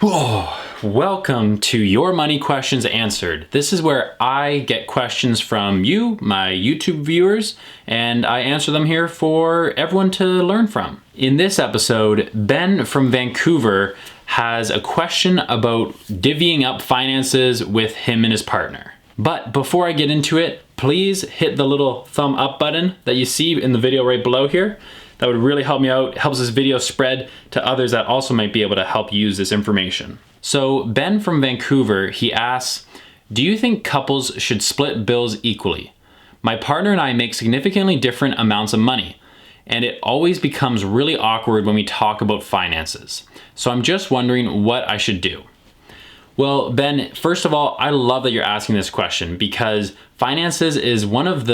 Whoa. Welcome to Your Money Questions Answered. This is where I get questions from you, my YouTube viewers, and I answer them here for everyone to learn from. In this episode, Ben from Vancouver has a question about divvying up finances with him and his partner. But before I get into it, please hit the little thumb up button that you see in the video right below here. That would really help me out. It helps this video spread to others that also might be able to help use this information. So Ben from Vancouver, he asks, do you think couples should split bills equally? My partner and I make significantly different amounts of money, and it always becomes really awkward when we talk about finances. So I'm just wondering what I should do. Well, Ben, first of all, I love that you're asking this question because finances is one of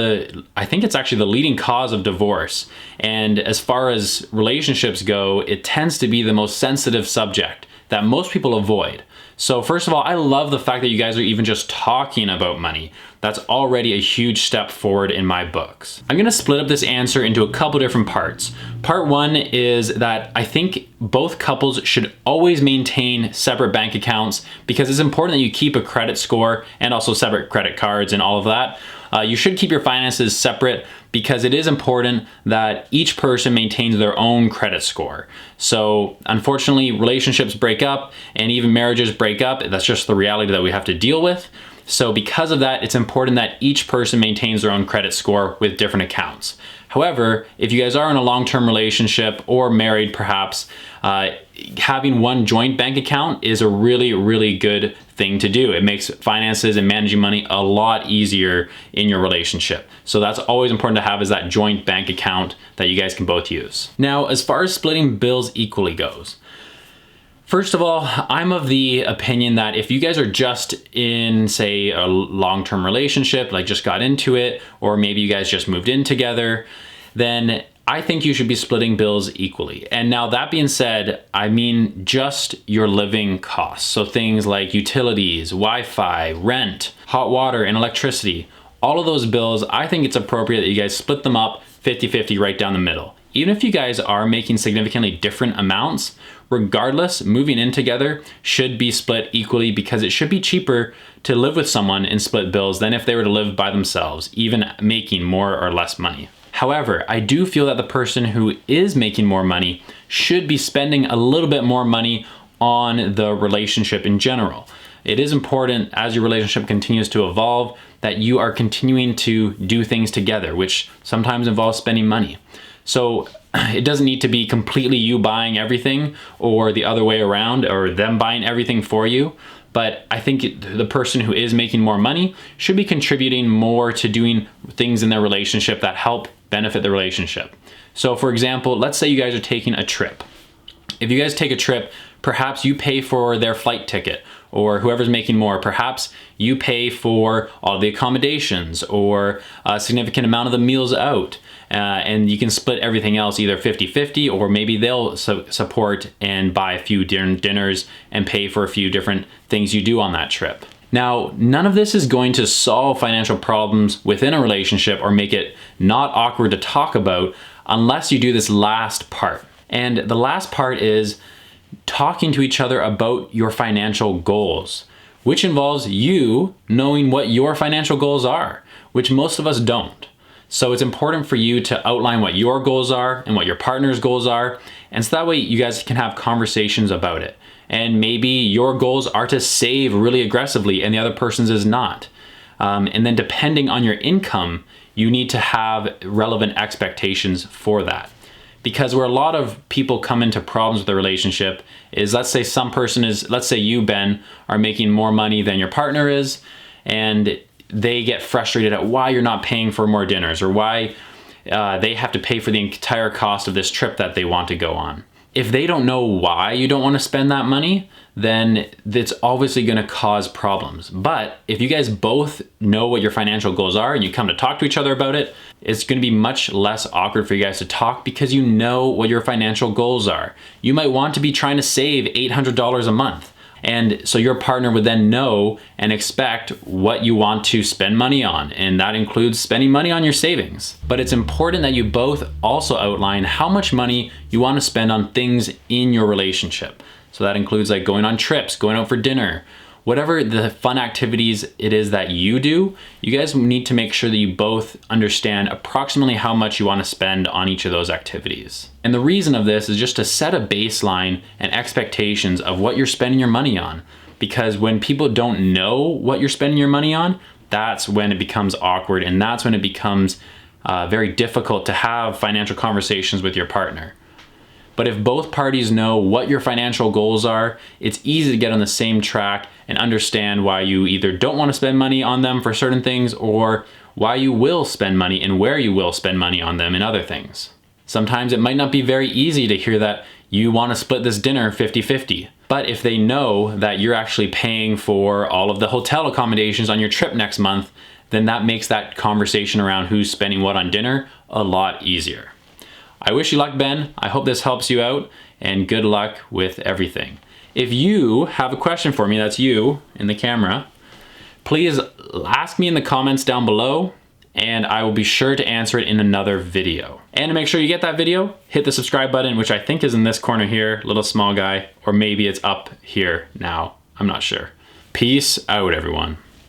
I think it's actually the leading cause of divorce. And as far as relationships go, it tends to be the most sensitive subject that most people avoid. So first of all, I love the fact that you guys are even just talking about money. That's already a huge step forward in my books. I'm gonna split up this answer into a couple different parts. Part one is that I think both couples should always maintain separate bank accounts because it's important that you keep a credit score and also separate credit cards and all of that. You should keep your finances separate because it is important that each person maintains their own credit score. So unfortunately, relationships break up and even marriages break up. That's just the reality that we have to deal with. So because of that, it's important that each person maintains their own credit score with different accounts. However, if you guys are in a long-term relationship or married perhaps, having one joint bank account is a really, really good thing to do. It makes finances and managing money a lot easier in your relationship. So that's always important to have, is that joint bank account that you guys can both use. Now, as far as splitting bills equally goes, first of all, I'm of the opinion that if you guys are just in, say, a long-term relationship, like just got into it, or maybe you guys just moved in together, then I think you should be splitting bills equally. And now that being said, I mean just your living costs. So things like utilities, Wi-Fi, rent, hot water, and electricity. All of those bills, I think it's appropriate that you guys split them up 50-50 right down the middle. Even if you guys are making significantly different amounts, regardless, moving in together should be split equally because it should be cheaper to live with someone and split bills than if they were to live by themselves, even making more or less money. However, I do feel that the person who is making more money should be spending a little bit more money on the relationship in general. It is important as your relationship continues to evolve that you are continuing to do things together, which sometimes involves spending money. So it doesn't need to be completely you buying everything or the other way around or them buying everything for you. But I think the person who is making more money should be contributing more to doing things in their relationship that help benefit the relationship. So for example, let's say you guys are taking a trip. If you guys take a trip, perhaps you pay for their flight ticket, or whoever's making more, perhaps you pay for all the accommodations or a significant amount of the meals out. And you can split everything else either 50-50, or maybe they'll support and buy a few dinners and pay for a few different things you do on that trip. Now, none of this is going to solve financial problems within a relationship or make it not awkward to talk about unless you do this last part. And the last part is talking to each other about your financial goals, which involves you knowing what your financial goals are, which most of us don't. So it's important for you to outline what your goals are and what your partner's goals are. And so that way you guys can have conversations about it. And maybe your goals are to save really aggressively and the other person's is not. And then depending on your income, you need to have relevant expectations for that. Because where a lot of people come into problems with the relationship is, let's say you, Ben, are making more money than your partner is, and they get frustrated at why you're not paying for more dinners or why they have to pay for the entire cost of this trip that they want to go on. If they don't know why you don't want to spend that money, then it's obviously going to cause problems. But if you guys both know what your financial goals are and you come to talk to each other about it, it's going to be much less awkward for you guys to talk because you know what your financial goals are. You might want to be trying to save $800 a month. And so your partner would then know and expect what you want to spend money on, and that includes spending money on your savings. But it's important that you both also outline how much money you want to spend on things in your relationship. So that includes like going on trips, going out for dinner, whatever the fun activities it is that you do, you guys need to make sure that you both understand approximately how much you want to spend on each of those activities. And the reason of this is just to set a baseline and expectations of what you're spending your money on. Because when people don't know what you're spending your money on, that's when it becomes awkward, and that's when it becomes very difficult to have financial conversations with your partner. But if both parties know what your financial goals are, it's easy to get on the same track and understand why you either don't want to spend money on them for certain things, or why you will spend money and where you will spend money on them in other things. Sometimes it might not be very easy to hear that you want to split this dinner 50-50. But if they know that you're actually paying for all of the hotel accommodations on your trip next month, then that makes that conversation around who's spending what on dinner a lot easier. I wish you luck, Ben. I hope this helps you out, and good luck with everything. If you have a question for me, that's you in the camera, please ask me in the comments down below, and I will be sure to answer it in another video. And to make sure you get that video, hit the subscribe button, which I think is in this corner here, little small guy, or maybe it's up here now. I'm not sure. Peace out, everyone.